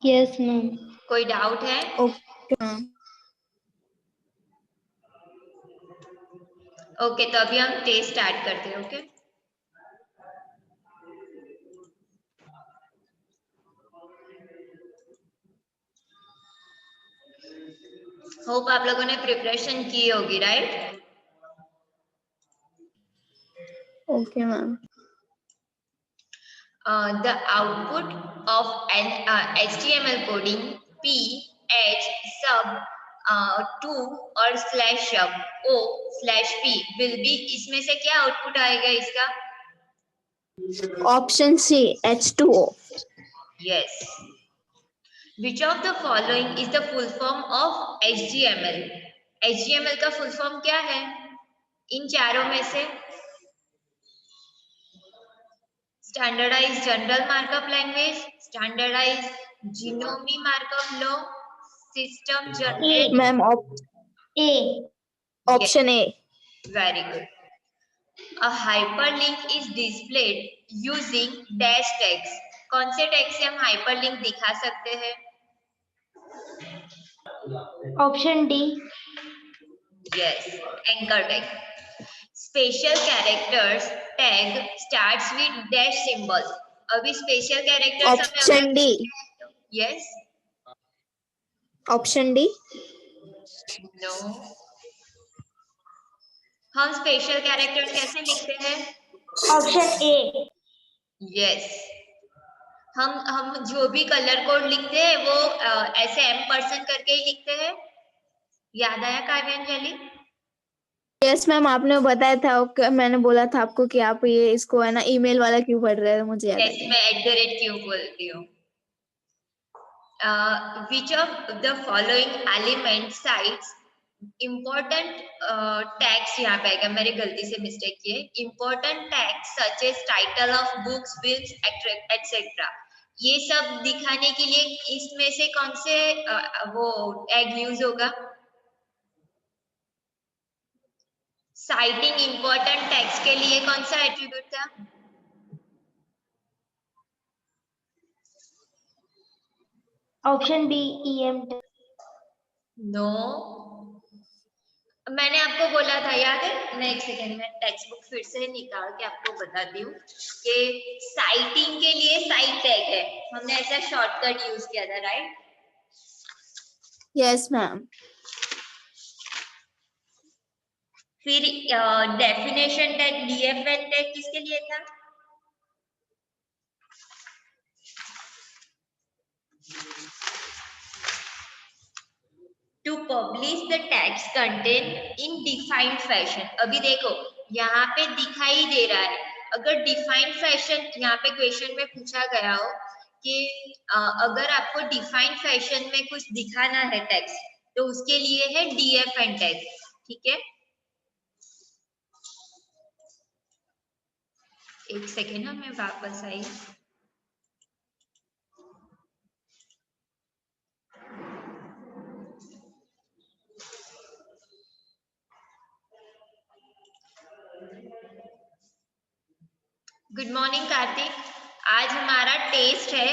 Yes ma'am. कोई doubt है? Okay okay, तो अभी हम टेस्ट स्टार्ट करते हैं। ओके, होप आप लोगों ने प्रिपरेशन की होगी, right? Okay ma'am. The output of an HTML coding p h sub 2 और slash sub o slash p will be, इसमें से क्या आउटपुट आएगा इसका? Option C H2O। Yes. Which of the following is the full form of HTML? HTML का full form क्या है इन चारों में से? Standardize general markup language, standardize जीनोमी markup law, system generate. Ma'am A. Option A. Very good. A hyperlink is displayed using dash text. कौन से टेक्स्ट से हम हाइपरलिंक दिखा सकते हैं? Option D. Yes, anchor tag. Special characters tag starts with dash symbols. अभी special characters option D. Yes. Option D. No. हम special characters कैसे लिखते हैं? Option A. Yes. हम जो भी कलर कोड लिखते हैं वो ऐसे M% करके ही लिखते हैं। याद आया काव्यांजलि? यस मैम, आपने बताया था, मैंने बोला था आपको कि आप ये इसको है ना ईमेल वाला क्यों पढ़ रहे हैं, मुझे याद आ Yes, गया। मैं @ क्यों बोलती हूँ? Which of the following element cites important tags? यहाँ पे आएगा, मैंने गलती से मिस्टेक की है। Important tags such as title of books, films, etc. ये सब दिखाने के लिए इसमें से कौन से वो टैग यूज होगा? साइटिंग इंपॉर्टेंट टैग्स के लिए कौन सा एट्रीब्यूट था? Option B EM। नो, मैंने आपको बोला था, याद है? मैं एक सेकेंड में टेक्स्ट बुक फिर से निकाल के आपको बताती हूँ कि साइटिंग के लिए साइट टैग है, हमने ऐसा शॉर्टकट यूज किया था, राइट? Yes ma'am. फिर डेफिनेशन टैग DFN टैग किसके लिए था? To publish the text content in defined fashion. अभी देखो यहाँ पे दिखाई दे रहा है, अगर डिफाइंड फैशन यहाँ पे क्वेश्चन में पूछा गया हो कि अगर आपको डिफाइंड फैशन में कुछ दिखाना है टेक्स्ट, तो उसके लिए है DFN टैग, ठीक है? एक सेकेंड ना, मैं वापस आई। गुड मॉर्निंग कार्तिक, आज हमारा टेस्ट है।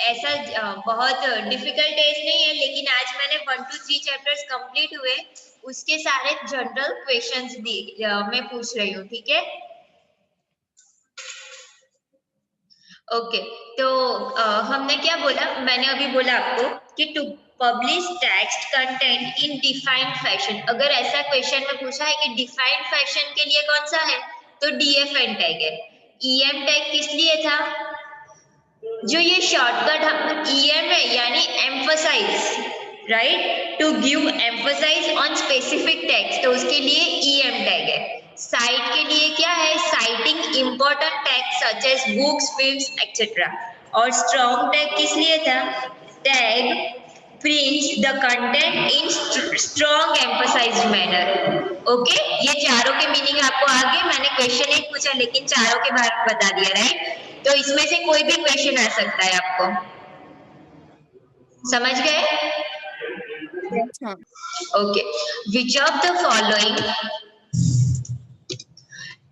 ऐसा बहुत डिफिकल्ट टेस्ट नहीं है, लेकिन आज मैंने 1 to 3 चैप्टर्स कंप्लीट हुए, उसके सारे जनरल क्वेश्चंस मैं पूछ रही हूँ, ठीक है? ओके, तो हमने क्या बोला? मैंने अभी बोला आपको कि to publish text content in defined fashion. अगर ऐसा क्वेश्चन में पूछा है कि डिफाइंड फैशन के लिए कौन सा है, तो DFN टैग है। EM टैग किस लिए था? जो ये शॉर्टकट हम EM है यानी emphasize, right? To give emphasize on specific text, तो उसके लिए EM टैग है। साइट के लिए क्या है? Citing important tag such as books, films, etcetera. और स्ट्रॉन्ग टैग किस लिए था? Tag prints the content in strong emphasized manner. Okay, ये चारों के मीनिंग आपको आ गए। मैंने क्वेश्चन एक पूछा लेकिन चारों के बारे में बता दिया, राइट? तो इसमें से कोई भी क्वेश्चन आ सकता है, आपको समझ गए? Okay, which of the following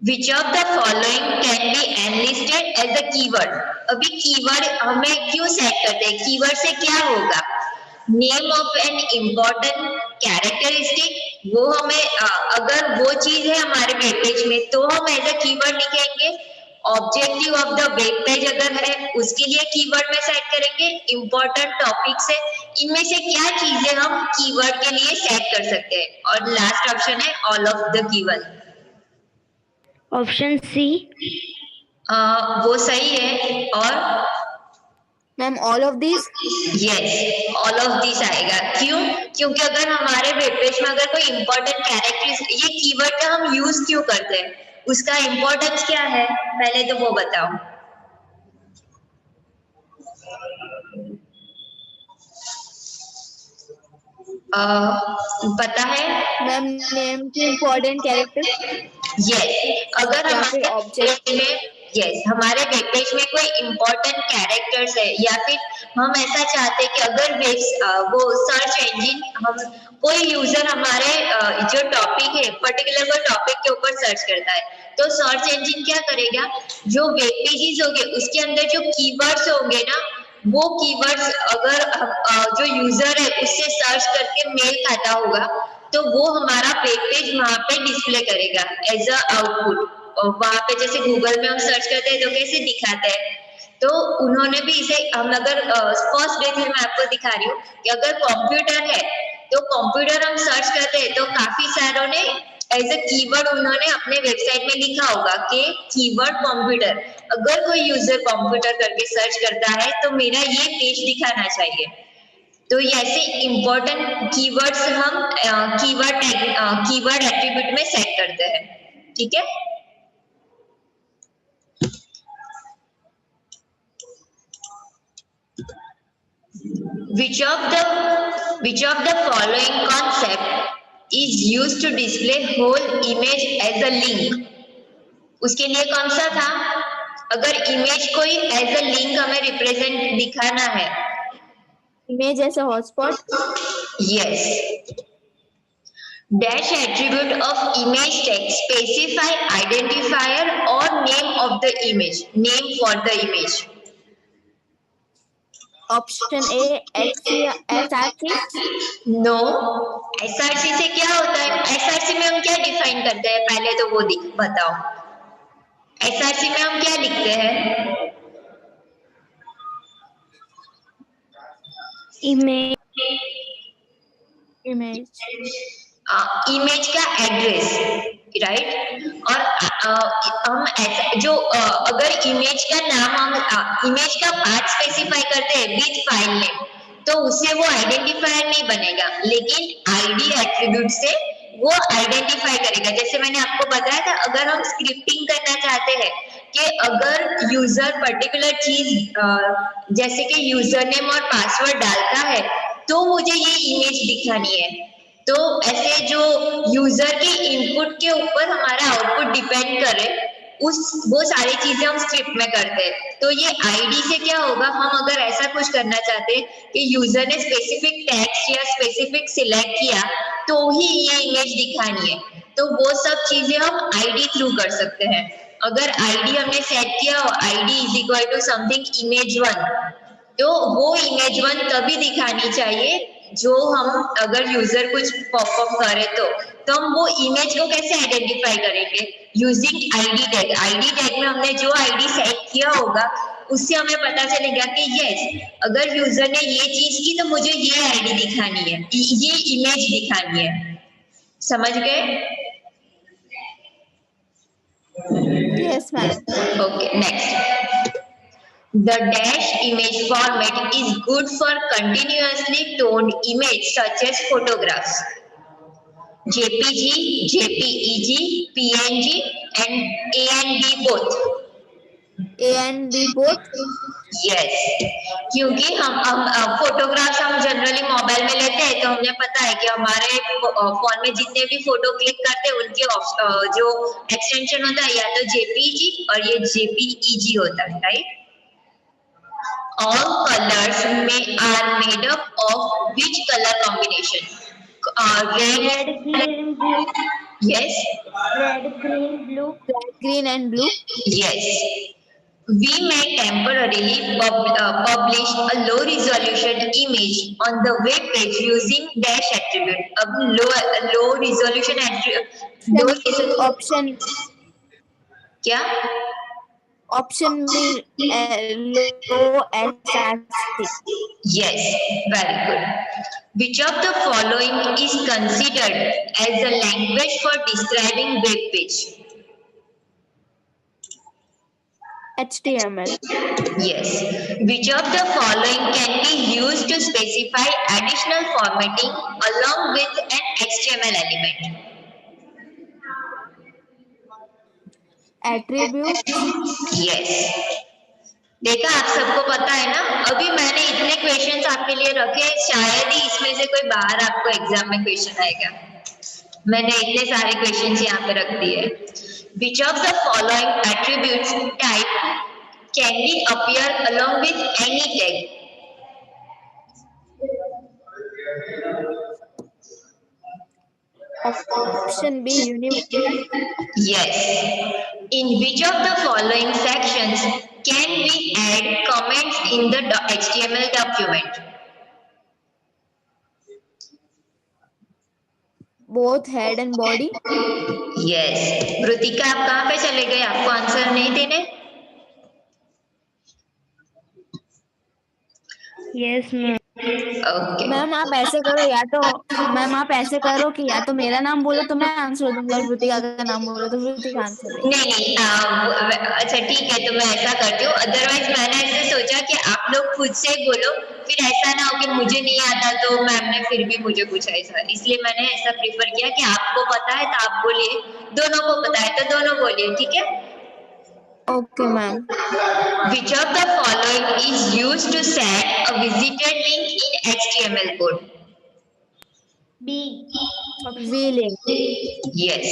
which of the following can be enlisted as a keyword. अभी कीवर्ड हमें क्यों सेट करते हैं, कीवर्ड से क्या होगा, name of an important characteristic, वो हमें अगर वो चीज है हमारे वेब पेज में तो हम एज अ कीवर्ड लिखेंगे। Objective of the web page अगर है उसके लिए कीवर्ड में सेट करेंगे। इंपॉर्टेंट टॉपिक्स है, इनमें से क्या चीजें हम कीवर्ड के लिए सेट कर सकते हैं। और लास्ट ऑप्शन है all of the keyword. Option C. वो सही है। और ma'am all of this. Yes, all of this आएगा। क्यों? क्योंकि अगर हमारे वेब पेज में अगर कोई इंपॉर्टेंट कैरेक्टरिस्टिक, ये कीवर्ड का हम यूज क्यों करते हैं, उसका इंपॉर्टेंस क्या है, पहले तो वो बताओ। पता है? मैम नेम की इम्पोर्टेंट कैरेक्टर यस, अगर या फिर हमारे ऑब्जेक्ट। पेज में, यस, हमारे वेब पेज में कोई इंपॉर्टेंट कैरेक्टर्स है, या फिर हम ऐसा चाहते हैं कि अगर वो सर्च इंजन, हम कोई यूजर हमारे जो टॉपिक है पर्टिकुलर वो टॉपिक के ऊपर सर्च करता है, तो सर्च इंजन क्या करेगा, जो वेब पेजेस होंगे उसके अंदर जो कीवर्ड्स होंगे ना, वो कीवर्ड्स अगर जो यूजर है उससे सर्च करके मेल खाता होगा, तो वो हमारा वेब पेज वहां पे डिस्प्ले करेगा एज अ आउटपुट। और वहां पे जैसे गूगल में हम सर्च करते हैं तो कैसे दिखाते हैं, तो उन्होंने भी इसे, हम अगर फर्स्ट डे में आपको दिखा रही हूँ कि अगर कंप्यूटर है तो कंप्यूटर हम सर्च करते हैं तो काफी सारों ने एज अ कीवर्ड उन्होंने अपने वेबसाइट में लिखा होगा कि कीवर्ड कंप्यूटर। अगर कोई यूजर कंप्यूटर करके सर्च करता है तो मेरा ये पेज दिखाना चाहिए। तो ऐसे इंपॉर्टेंट कीवर्ड्स हम कीवर्ड एट्रीब्यूट में सेट करते हैं। ठीक है, which of the following concept is used to display whole image as a link। उसके लिए कौन सा था, अगर इमेज कोई एज अ लिंक हमें रिप्रेजेंट दिखाना है। Image as a hotspot. Yes, dash attribute of image text specify identifier or name of the image, name for the image। Option A SRC। No, SRC से क्या होता है, SRC में हम क्या डिफाइन करते हैं, पहले तो वो बताओ। एसआरसी में हम क्या लिखते हैं, इमेज। इमेज इमेज का एड्रेस, राइट। और हम ऐसा जो अगर इमेज का नाम हम इमेज का पाथ स्पेसिफाई करते हैं विद फाइल नेम, तो उससे वो आइडेंटिफायर नहीं बनेगा, लेकिन आईडी एट्रीब्यूट से वो आइडेंटिफाई करेगा। जैसे मैंने आपको बताया था, अगर हम स्क्रिप्टिंग करना चाहते हैं कि अगर यूजर पर्टिकुलर चीज जैसे कि यूजर नेम और पासवर्ड डालता है तो मुझे ये इमेज दिखानी है, तो ऐसे जो यूजर के इनपुट के ऊपर हमारा आउटपुट डिपेंड करे, वो सारी चीजें हम स्क्रिप्ट में करते हैं। तो ये आईडी से क्या होगा, हम अगर ऐसा कुछ करना चाहते हैं कि यूजर ने स्पेसिफिक टेक्स्ट या स्पेसिफिक सिलेक्ट किया तो ही ये इमेज दिखानी है, तो वो सब चीजें हम आईडी थ्रू कर सकते हैं। अगर आईडी हमने सेट किया हो, ID is equal to something image1, तो वो image1 तभी दिखानी चाहिए जो हम अगर यूजर कुछ परफॉर्म करे तो हम वो इमेज को कैसे आइडेंटिफाई करेंगे, using ID tag. ID tag में हमने जो आईडी सेट किया होगा उससे हमें पता चलेगा कि यस, अगर यूजर ने ये चीज की तो मुझे ये आईडी दिखानी है, ये इमेज दिखानी है। समझ गए? Yes ma'am. Okay, next. The dash image format is good for continuously toned image such as photographs, JPG, JPEG, PNG and AND both। AND both। Yes, क्योंकि हम फोटोग्राफ्स हम जनरली मोबाइल में लेते हैं, तो हमें पता है कि हमारे फोन में जितने भी फोटो क्लिक करते हैं उनके जो एक्सटेंशन होता है या तो JPG और ये JPEG होता है, right. All colors are made up of which color combination? Red, red, green, blue. Yes. Red, green, blue. Red, green and blue. Yes. We may temporarily publish a low resolution image on the web page using dash attribute. अब low resolution attribute Option क्या? option B, low SRC. Yes, very good. Which of the following is considered as a language for describing web page? HTML. Yes. Which of the following can be used to specify additional formatting along with an HTML element? Attributes. Yes. देखा, आप सबको पता है ना? अभी मैंने इतने questions आपके लिए रखे, शायद ही इसमें से कोई बाहर आपको एग्जाम में क्वेश्चन आएगा. मैंने इतने सारे क्वेश्चंस यहाँ पे रख दिए. Which of the following attributes type can be appear along with any tag? Option B, universal. Yes. In which of the following sections can we add comments in the HTML document? Both head and body. Yes. Rutika, आप कहाँ पे चले गए? आपको answer नहीं देने? Yes, ma'am. Okay. Ma'am आप ऐसे करो, या तो मैम आप ऐसे करो कि या तो मेरा नाम बोलो तो मैं आंसर दूंगा, और कृतिका का नाम बोलो तो कृतिका आंसर देगी. नहीं, अच्छा ठीक है, तो मैं ऐसा करती हूँ. अदरवाइज मैंने ऐसे सोचा कि आप लोग खुद से ही बोलो, फिर ऐसा ना हो कि मुझे नहीं आता तो मैम ने फिर भी मुझे पूछा ऐसा. इसलिए मैंने ऐसा प्रीफर किया कि आपको पता है तो आप बोलिए, दोनों को पता है तो दोनों बोलिए, ठीक है? Okay, ma'am. Which of the following is used to set a visited link in HTML code? B. V-link. Yes.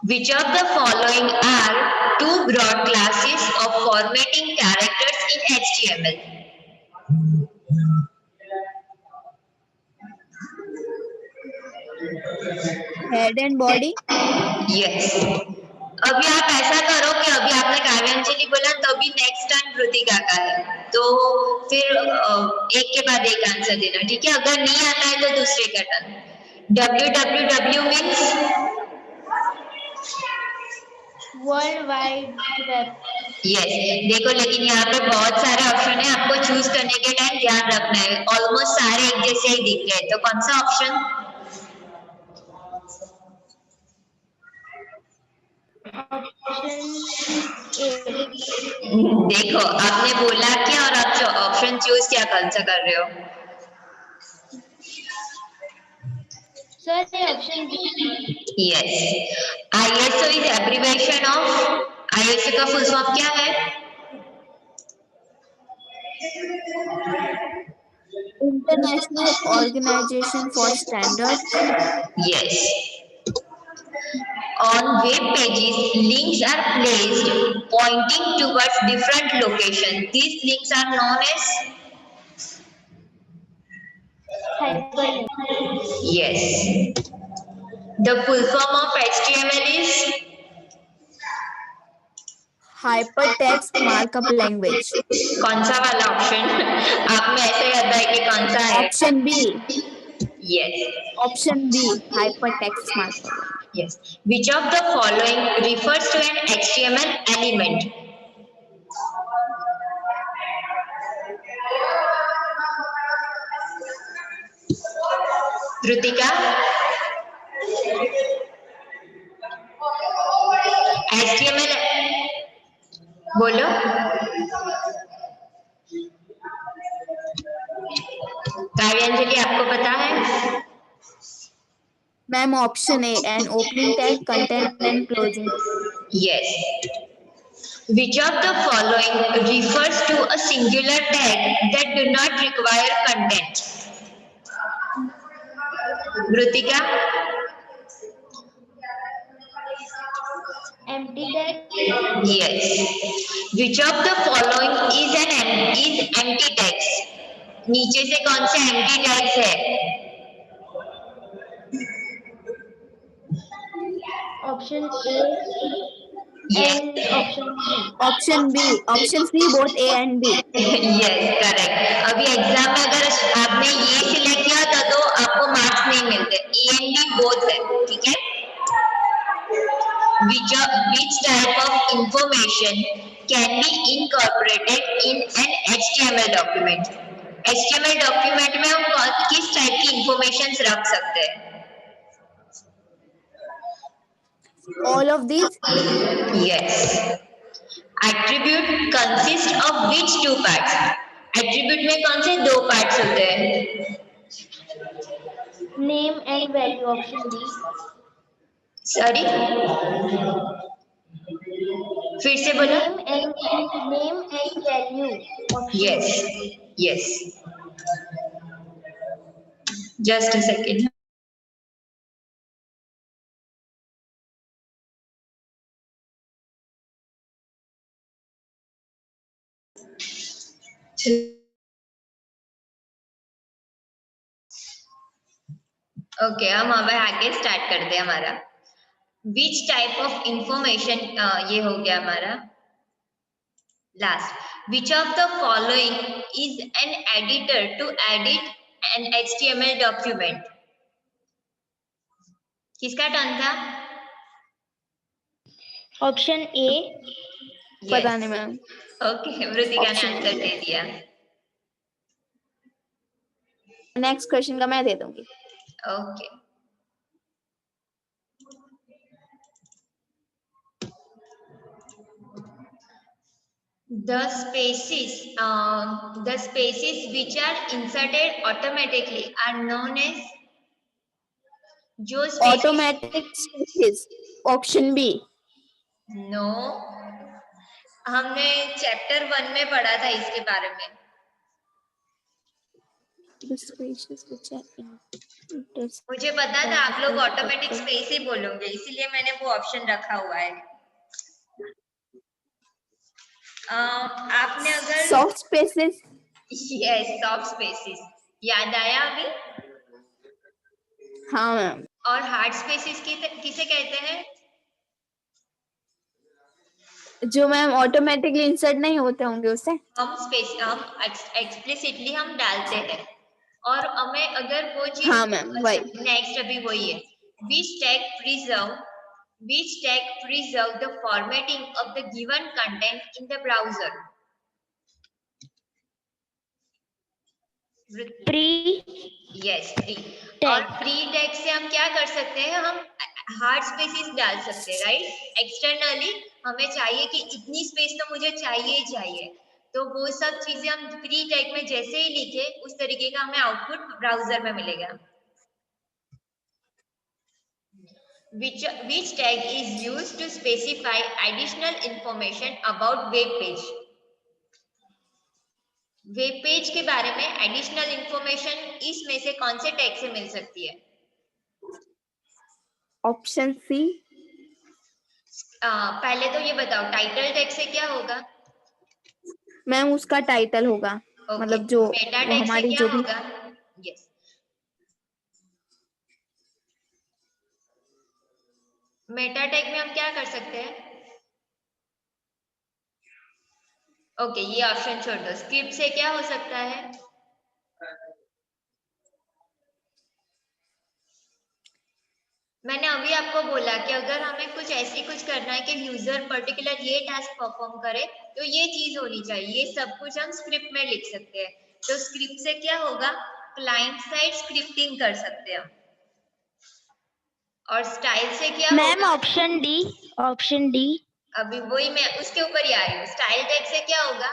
Which of the following are two broad classes of formatting characters in HTML? Head and body. Yes. अभी आप ऐसा करो कि अभी आपने काव्यांजलि बोला, तो अभी नेक्स्ट टर्न रुतिका का है, तो फिर एक के बाद एक आंसर देना, ठीक है? अगर नहीं आता है तो दूसरे का turn. www means World Wide Web. Yes. देखो, लेकिन यहाँ पे बहुत सारे ऑप्शन है, आपको चूज करने के टाइम ध्यान रखना है. ऑलमोस्ट सारे एक जैसे ही दिख रहे हैं, तो कौन सा ऑप्शन? Option A. देखो, आपने बोला क्या और आप ऑप्शन चूज क्या कौन सा कर रहे हो? Sir, option B. Yes. ISO is abbreviation of, ISO का फुल फॉर्म क्या है? International Organization for Standards. Yes. On web pages, links are placed pointing towards different locations. These links are known as? Hyperlink. Yes. The full form of HTML is? Hypertext Markup Language. कौन सा वाला option? आप में ऐसे याद है कि कौन सा है? Option B. Yes. Option B, Hypertext Markup. Yes. Which of the following refers to an HTML element? Rutika? HTML बोलो. काव्यांजलि, आपको पता है? Ma'am, option A, an opening tag, content and closing. Yes. Which of the following refers to a singular tag that do not require content? Rutika? Empty tag. Yes. Which of the following is empty text? नीचे से कौन से empty tags है? Option A Yes. And option B. Option B, option C, both A and B. Yes correct. अभी exam में अगर आपने ये सिलेक्ट किया था तो आपको मार्क्स नहीं मिलते। ए एंड बी बोथ है, ठीक है। Which type of information can be incorporated in an HTML document? HTML document में हम किस टाइप की इंफॉर्मेशन रख सकते हैं? All of these. Yes. Attribute consist of which two parts? Attribute में कौन से दो parts होते हैं? Name and value, option B. Sorry? फिर से बोलो। Name and value, option Yes. Yes. Just a second. Okay, हम अब आगे स्टार्ट करते हैं हमारा विच टाइप ऑफ इंफॉर्मेशन। ये हो गया हमारा last. Which of the following is an editor to edit an HTML document? किसका टर्न था? Option A. पता नहीं मैम। ओके, वृतिका ने Option आंसर A। दे दिया। नेक्स्ट क्वेश्चन का मैं दे दूंगी। Okay, the spaces which are inserted automatically are known as, जो spaces automatic spaces, option B. No, हमने चैप्टर 1 में पढ़ा था इसके बारे में। मुझे पता था आप लोग ऑटोमेटिक स्पेस ही बोलोगे, इसीलिए मैंने वो ऑप्शन रखा हुआ है। आपने अगर soft spaces. Yes, soft spaces याद आया अभी। हाँ मैम। और हार्ड स्पेसेस किसे कहते हैं? जो मैम ऑटोमेटिकली इंसर्ट नहीं होते होंगे उसे हम एक्सप्लिसिटली हम डालते हैं और हमें अगर वो चीज। हाँ मैम वही। नेक्स्ट अभी वही है। which tag preserve the formatting of the given content in the browser? Pre. Yes, pre. और प्री टैग से हम क्या कर सकते हैं? हम हार्ड स्पेसेस डाल सकते हैं, राइट। एक्सटर्नली हमें चाहिए कि इतनी स्पेस तो मुझे चाहिए ही चाहिए, तो वो सब चीजें हम प्री टैग में जैसे ही लिखे उस तरीके का हमें आउटपुट ब्राउजर में मिलेगा। Which tag is used to specify additional information about web page? Web page के बारे में एडिशनल इंफॉर्मेशन इसमें से कौन से टैग से मिल सकती है? Option C. पहले तो ये बताओ टाइटल टैग से क्या होगा? मैम उसका टाइटल होगा। Okay. मतलब जो मेटा वो टैग से हमारी क्या जो भी होगा? यस, मेटा टैग में हम क्या कर सकते हैं? ओके, ये ऑप्शन छोड़ दो। स्क्रिप्ट से क्या हो सकता है? मैंने अभी आपको बोला कि अगर हमें कुछ करना है कि यूजर पर्टिकुलर ये टास्क परफॉर्म करे तो ये चीज होनी चाहिए, ये सब कुछ हम स्क्रिप्ट में लिख सकते हैं। तो स्क्रिप्ट से क्या होगा? क्लाइंट साइड स्क्रिप्टिंग कर सकते हैं। और स्टाइल से क्या मैम होगा? Option D. Option D. अभी वही मैं उसके ऊपर ही आ रही हूँ। स्टाइल टैग से क्या होगा?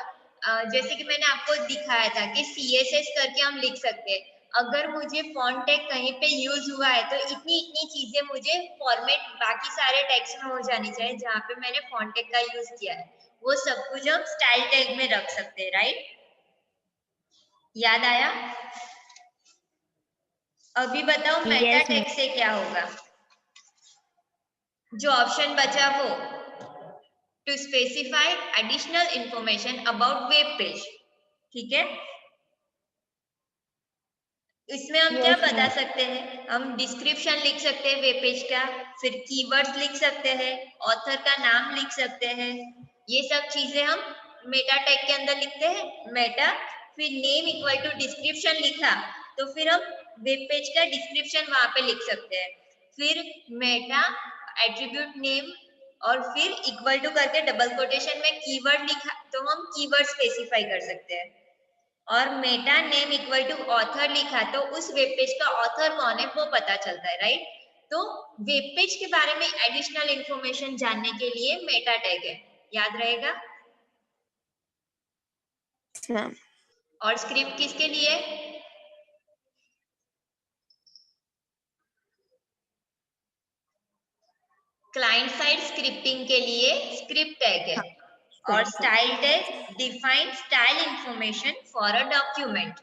जैसे कि मैंने आपको दिखाया था कि CSS करके हम लिख सकते हैं। अगर मुझे फॉन्ट टैग कहीं पे यूज हुआ है तो इतनी चीजें मुझे फॉर्मेट बाकी सारे टैग्स में हो जानी चाहिए जहाँ पे मैंने फॉन्ट टैग का यूज किया है, वो सब कुछ हम स्टाइल टैग में रख सकते हैं, राइट। याद आया? अभी बताओ मेटा टैग से क्या होगा? जो ऑप्शन बचा वो, to specify additional information about web page, ठीक है। इसमें हम क्या Yes, बता ma'am. सकते हैं, हम डिस्क्रिप्शन लिख सकते हैं वेब पेज का, फिर कीवर्ड्स लिख सकते हैं, ऑथर का नाम लिख सकते हैं, ये सब चीजें हम मेटा टैग के अंदर लिखते हैं। मेटा फिर नेम इक्वल टू डिस्क्रिप्शन लिखा तो फिर हम वेब पेज का डिस्क्रिप्शन वहां पे लिख सकते हैं। फिर मेटा एट्रीब्यूट नेम और फिर इक्वल टू करके डबल कोटेशन में कीवर्ड लिखा तो हम कीवर्ड स्पेसिफाई कर सकते हैं। और meta name equal to author लिखा तो उस वेब पेज का ऑथर कौन है वो पता चलता है, राइट। तो वेब पेज के बारे में एडिशनल इंफॉर्मेशन जानने के लिए मेटा टैग है, याद रहेगा। Yes, ma'am. और स्क्रिप्ट किसके लिए, क्लाइंट साइड स्क्रिप्टिंग के लिए स्क्रिप्ट टैग है। और style tag define style information for a document.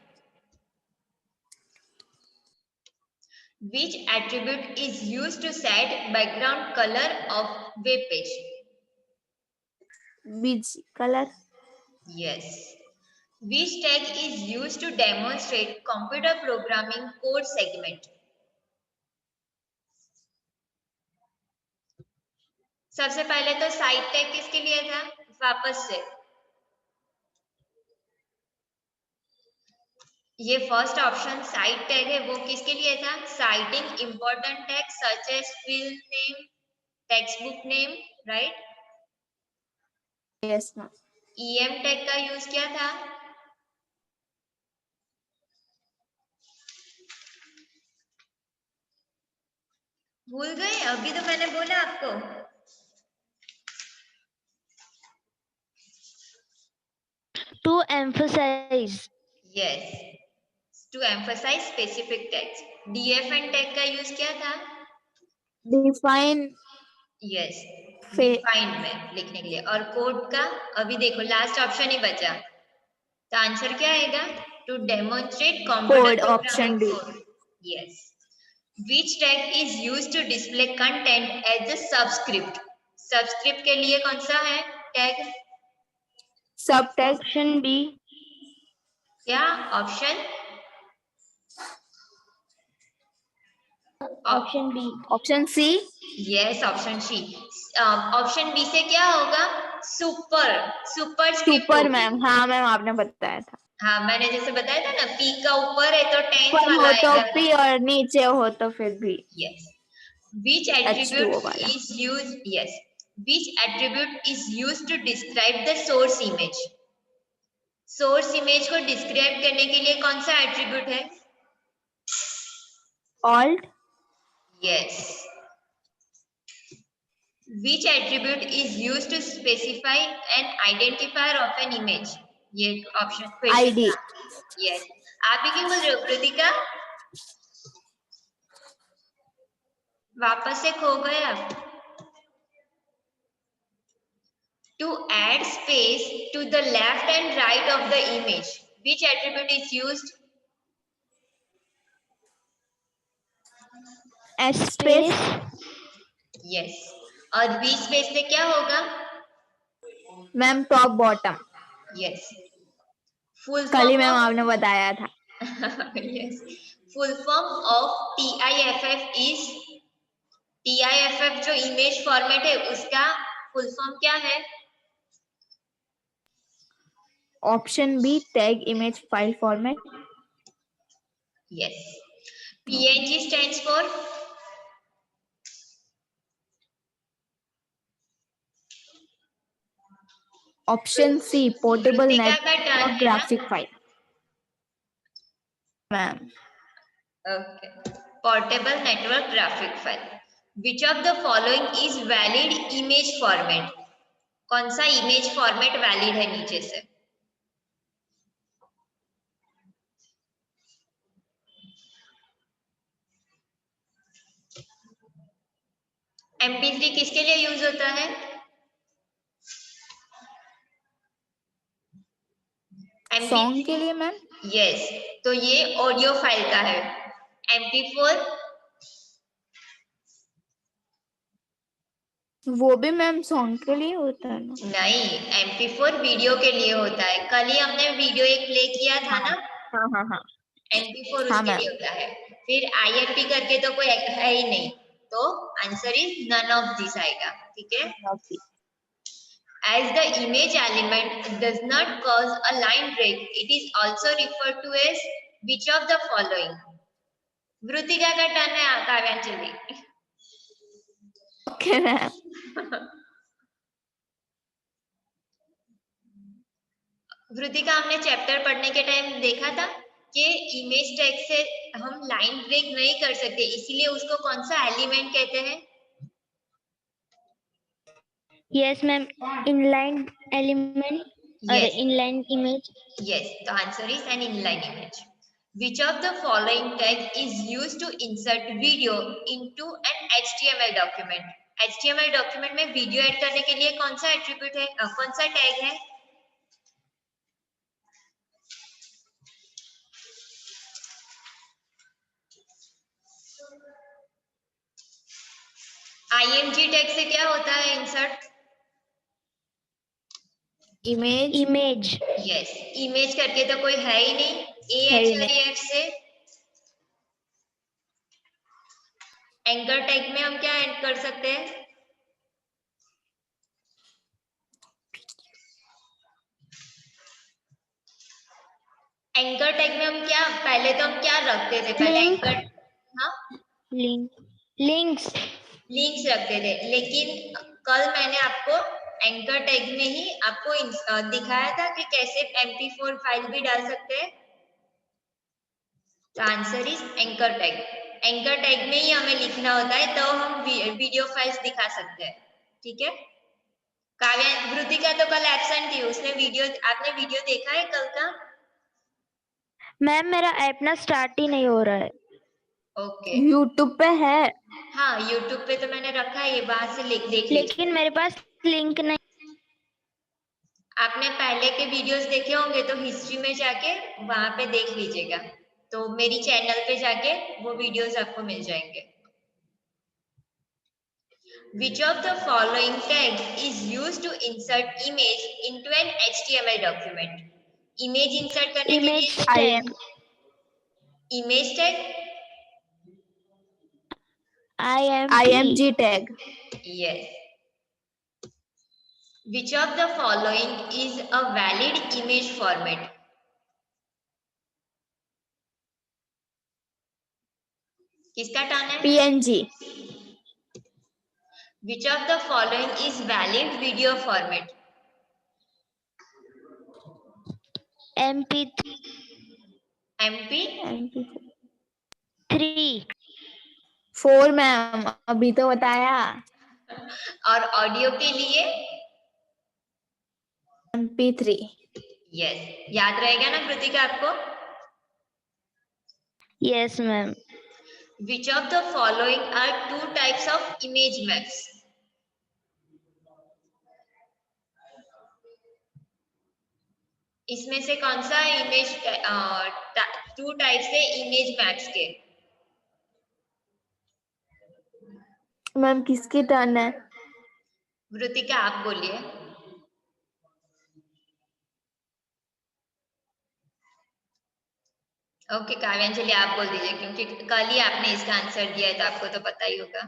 Which attribute is used to set background color of web page? Which color? Yes. Which tag is used to demonstrate computer programming code segment? सबसे पहले तो site tag किसके लिए था, वापस से ये first option site tag है वो किसके लिए था, citing important tag such as field name, text book name, right. Yes, ma'am. EM tag का यूज क्या था, भूल गए, अभी तो मैंने बोला आपको। To emphasize. Yes, to emphasize specific text. DFN tag का यूज क्या था, Define. यस Fa- डिफाइंड में लिखने के लिए। और कोड का अभी देखो लास्ट ऑप्शन ही बचा, तो आंसर क्या आएगा, to demonstrate computer Code, option programming D. Code. Yes. Which tag is used to display content as a subscript? Subscript के लिए कौन सा है टैग, Subtext. Option B. क्या option, Option B. Option C. Yes option C. Option B से क्या होगा, super super script Super, होगी। ma'am. हाँ मैम आपने बताया था। हाँ मैंने जैसे बताया था ना, पी का ऊपर है तो टेंस ऊपर वाला हो तो आएगा। P और नीचे हो तो फिर भी यस। Which H2O attribute वाला। is used, yes, which attribute is used to describe the source image? Source image को डिस्क्राइब करने के लिए कौन सा एट्रीब्यूट है, Alt. Yes. Which attribute is used to specify an identifier of an image? ये option question ID. Yes. आप ही क्यों बोल रहे हो कृतिका, वापस से खो गए आप। To add space to the left and right of the image, which attribute is used, S space. Yes. और V स्पेस से क्या होगा, ma'am top bottom. Yes. Full कल ही फॉर्म मैम ऑफ, आपने बताया था। Yes, full form of TIFF is, TIFF जो इमेज फॉर्मेट है उसका फुल फॉर्म क्या है, option B tag image file format. Yes. PNG stands for, option C portable Kritika का नेटवर्क टर्न है ग्राफिक ना, file. Ma'am okay, portable network graphic file. Which of the following is valid image format, कौन सा image format valid है नीचे से, MP3 किसके लिए यूज होता है, सॉन्ग के लिए मैम। यस, तो ये ऑडियो फाइल का है। MP4, वो भी मैम सॉन्ग के लिए होता है ना। नहीं, MP4 वीडियो के लिए होता है। कल ही हमने वीडियो एक प्ले किया था ना, हाँ हाँ हाँ। MP4 हाँ, उसके मैम। लिए होता है। फिर IMP करके तो कोई है ही नहीं, तो answer is none of this आएगा। ठीक है, as the image element does not cause a line break, it is also referred to as which of the following? वृतिका का टर्न है, काव्यांजलि। Okay ma'am. वृतिका, हमने चैप्टर पढ़ने के टाइम देखा था कि इमेज टैग से हम लाइन ब्रेक नहीं कर सकते, इसीलिए उसको कौन सा एलिमेंट कहते हैं? Yes, ma'am. Inline element or Yes. inline image. Yes, the answer is an inline image. Which of the following tag is used to insert video into an HTML document? HTML document में video add करने के लिए कौन सा attribute है, कौन सा tag है? IMG टैग से क्या होता है इंसर्ट? इमेज। यस, इमेज करके तो कोई है ही नहीं। है ही नहीं। AHREF से एंकर टैग में हम क्या ऐड कर सकते हैं? एंकर टैग में हम क्या, पहले तो हम क्या रखते थे? पहले Link. एंकर, हाँ, Links. लिंक्स रखते थे, लेकिन कल मैंने आपको एंकर टैग में ही आपको दिखाया था कि कैसे MP4 फाइल भी डाल सकते हैं। तो answer is anchor tag. Anchor tag में ही हमें लिखना होता है, तो हम वीडियो फाइल्स दिखा सकते हैं। ठीक है, काव्या, वृतिका तो कल एब्सेंट थी, उसने वीडियो, आपने वीडियो देखा है कल का? मैम मेरा ऐप ना स्टार्ट ही नहीं हो रहा है। ओके, यूट्यूब पे है। हाँ यूट्यूब पे तो मैंने रखा है, ये वहां से देख लीजिए। लेकिन मेरे पास लिंक नहीं। आपने पहले के वीडियोस देखे होंगे तो हिस्ट्री में जाके वहां पे देख लीजिएगा, तो मेरी चैनल पे जाके वो वीडियोस आपको मिल जाएंगे। Which of the following tag is used to insert image into an HTML document? Image insert करने के Image लिए tag. Image tag, IMG tag. Yes. Which of the following is a valid image format? किसका turn है? PNG। Which of the following is valid video format? MP3. MP 4 ma'am, अभी तो बताया। और audio के लिए MP3। यस, याद रहेगा ना कृतिका आपको? Yes, ma'am. Which of the following are two types of image maps? इसमें से कौन सा इमेज, टू टाइप्स है इमेज मैप्स के? मैम किसकी टर्न है? वृतिका आप बोलिए। ओके, काव्यांजलि आप बोल दीजिए, क्योंकि कल ही आपने इसका आंसर दिया है तो आपको तो पता ही होगा।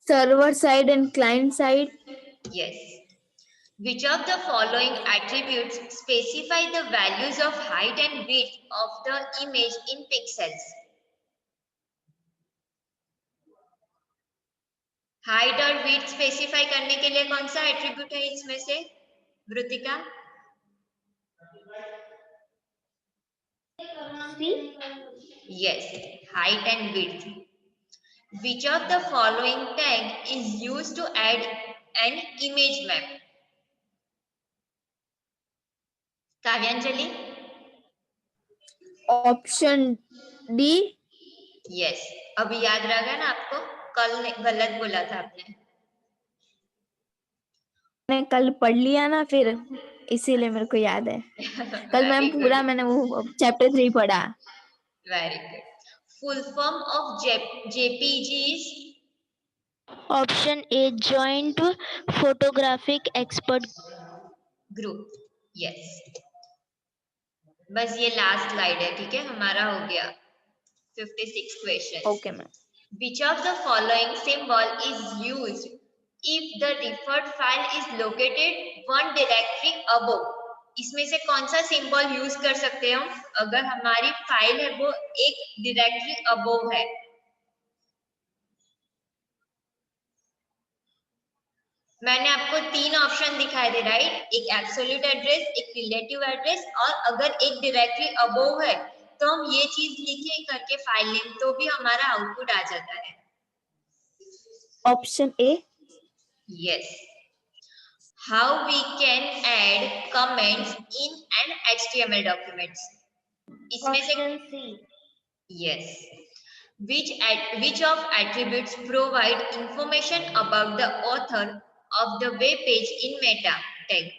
Server side and client side. Yes. Which of the following attributes specify the values of height and width of the image in pixels? Height और width स्पेसिफाई करने के लिए कौन सा एट्रीब्यूट है इसमें से, वृतिका? Yes, height and width. Which of the following tag is used to add an image map? काव्यांजलि? Option D. यस, अभी याद रहेगा ना आपको, कल गलत बोला था आपने। मैंने कल पढ़ लिया ना, फिर इसीलिए मेरे को याद है। कल मैम पूरा मैंने वो चैप्टर 3 पढ़ा। Very good. Full form of JPG is? Option A, Joint Photographic Expert group. Yes, बस ये लास्ट स्लाइड है, ठीक है, हमारा हो गया 56 question. Okay ma'am. Which of the following symbol is used if the referred file is located one directory above? इसमें से कौन सा सिंबल यूज कर सकते हैं हम अगर हमारी फाइल है वो एक डायरेक्टरी अबोव है? मैंने आपको 3 ऑप्शन दिखाए थे, राइट? एक एब्सोल्यूट एड्रेस, एक रिलेटिव एड्रेस, और अगर एक डायरेक्टरी अबोव है तो हम ये चीज लिखे करके फाइल नेम, तो भी हमारा आउटपुट आ जाता है। Option A. Yes. How we can add comments in an HTML documents? इसमें से option C. yes. Which of attributes provide information about the author of the web page in meta tag?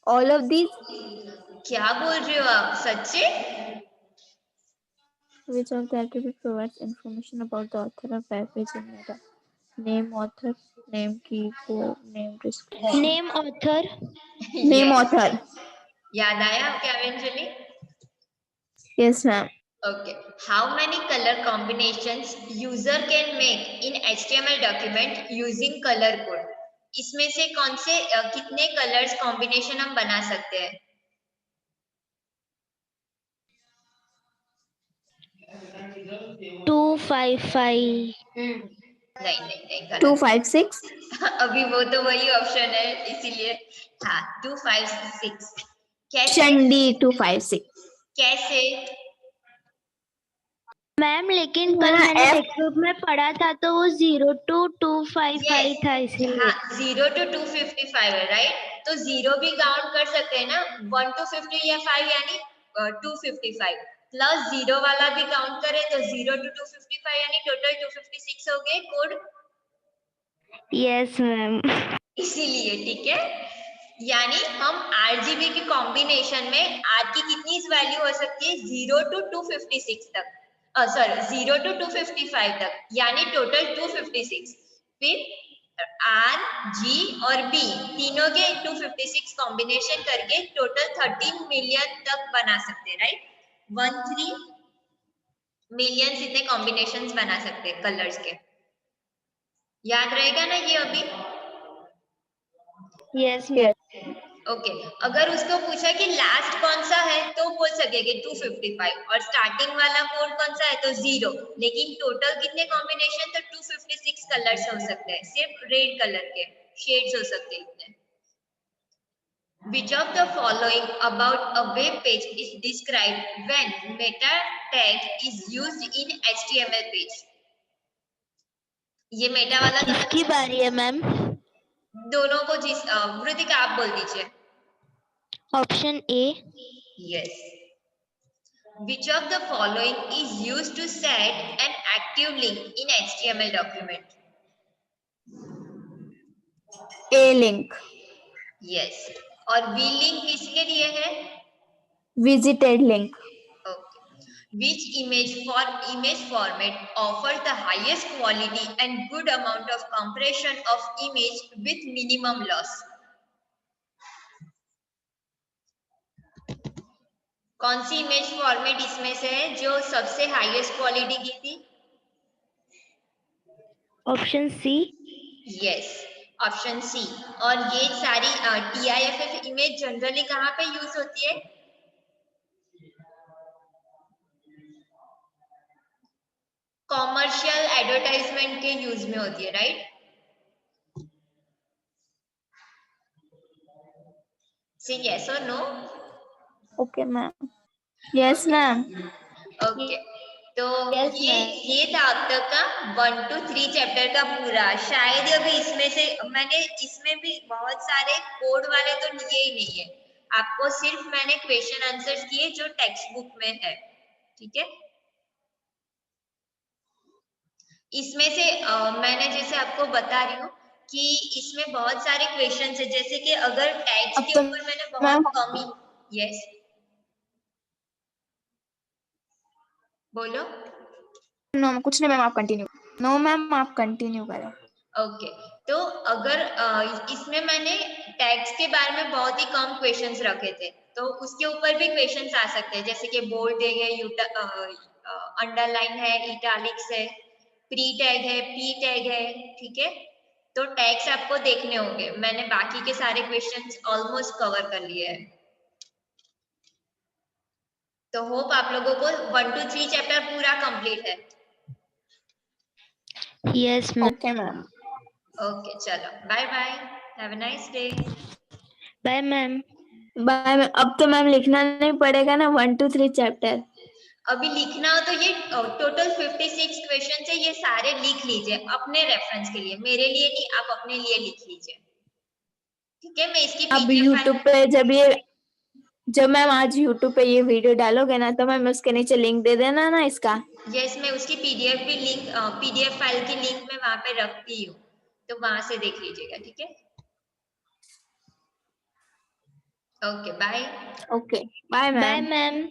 All of these. क्या बोल रहे हो आप, सच्चे? Which of the attribute provides information about the author of web page in Meta? Name author, name keyboard, name description. Name author. Name Yes. author. याद आया क्या Anjali? Yes, ma'am. Okay. How many color combinations user can make in HTML document using color code? इसमें से कौन से कितने colours combination हम बना सकते हैं? 255। नहीं गलत। 256. अभी वो तो वही ऑप्शन है इसीलिए। हाँ, 256। कैसे? चंडी 256. कैसे? मैम लेकिन कल मैंने टेक्स्ट बुक में पढ़ा था तो वो 0 to 255 था इसीलिए। हाँ, 0 to 255 है, राइट? तो 0 भी काउंट कर सकते हैं ना, 1 to 50 या 5 यानी 255 प्लस 0 वाला भी काउंट करें तो 0 to 255 यानी टोटल 256 हो गए कोड। Yes ma'am. इसीलिए, ठीक है, यानी हम RGB के कॉम्बिनेशन में R की कितनी वैल्यू हो सकती है? 0 to 256 तक, सॉरी 0 to 255 तक, यानी टोटल 256। फिर R, G और B तीनों के 256 कॉम्बिनेशन करके टोटल 13 मिलियन तक बना सकते हैं, राइट? 13 मिलियन इतने कॉम्बिनेशंस बना सकते हैं कलर्स के। याद रहेगा ना ये अभी? Yes yes. ओके, अगर उसको पूछा कि लास्ट कौन सा है तो बोल सकेंगे 255, और स्टार्टिंग वाला कोड कौन सा है तो 0, लेकिन टोटल कितने कॉम्बिनेशन? तो 256 कलर्स हो सकते हैं, सिर्फ रेड कलर के शेड्स हो सकते हैं इतने। Which of the following about a web page is described when meta tag is used in HTML page? ये मेटा वाला किसकी बारी है मैम? दोनों को, जिस वृतिका आप बोल दीजिए। Option A. Yes. Which of the following is used to set an active link in HTML document? A link. Yes. और V link किसके लिए है? Visited link. Okay. Which image format offers the highest quality and good amount of compression of image with minimum loss? कौन सी image format इसमें से है जो सबसे हाईएस्ट क्वालिटी की थी? Option C. Yes, option C. और ये सारी TIFF इमेज जनरली कहाँ पे यूज होती है? कॉमर्शियल एडवर्टाइजमेंट के यूज में होती है, राइट? से यस और no? Okay, ma'am. Yes, ma'am. Okay, तो Yes, ये था अब तक का 1 to 3 चैप्टर का पूरा। शायद अभी इसमें से मैंने इसमें भी बहुत सारे कोड वाले तो लिए ही नहीं है, आपको सिर्फ मैंने क्वेश्चन आंसर्स किए जो टेक्स्ट बुक में है, ठीक है? इसमें से मैंने जैसे आपको बता रही हूँ कि इसमें बहुत सारे क्वेश्चंस है, जैसे कि अगर टैग्स के ऊपर मैंने बहुत कमी। यस, बोलो। नो कुछ नहीं मैम, आप कंटिन्यू। नो मैम, आप कंटिन्यू करें। ओके, तो अगर इसमें मैंने टैग्स के बारे में बहुत ही कम क्वेश्चंस रखे थे, तो उसके ऊपर भी क्वेश्चंस आ सकते हैं, जैसे कि बोल्ड टैग है, अंडरलाइन है, इटैलिक्स है, प्री टैग है, पी टैग है, ठीक है। तो टैग्स आपको देखने होंगे। मैंने बाकी के सारे क्वेश्चंस ऑलमोस्ट कवर कर लिए हैं। तो होप आप लोगों को 1 to 3 चैप्टर पूरा कंप्लीट है। Yes ma'am. Okay ma'am. Okay चलो, bye bye, have a nice day. Bye ma'am. Bye ma'am. अब तो मैम लिखना नहीं पड़ेगा ना 1 to 3 चैप्टर? अभी लिखना हो तो ये टोटल 56 क्वेश्चन है, ये सारे लिख लीजिए अपने रेफरेंस के लिए, मेरे लिए नहीं, आप अपने लिए लिख लीजिए, ठीक है। मैं इसकी अब पीडीएफ यूट्यूब पे जब मैम आज यूट्यूब पे ये वीडियो डालोगे ना तो मैम उसके नीचे लिंक दे देना ना इसका। यस, मैं उसकी पीडीएफ भी लिंक, पीडीएफ फाइल की लिंक मैं वहां पे रखती हूँ, तो वहां से देख लीजिएगा, ठीक है। Okay bye. Okay bye bye ma'am. Ma'am.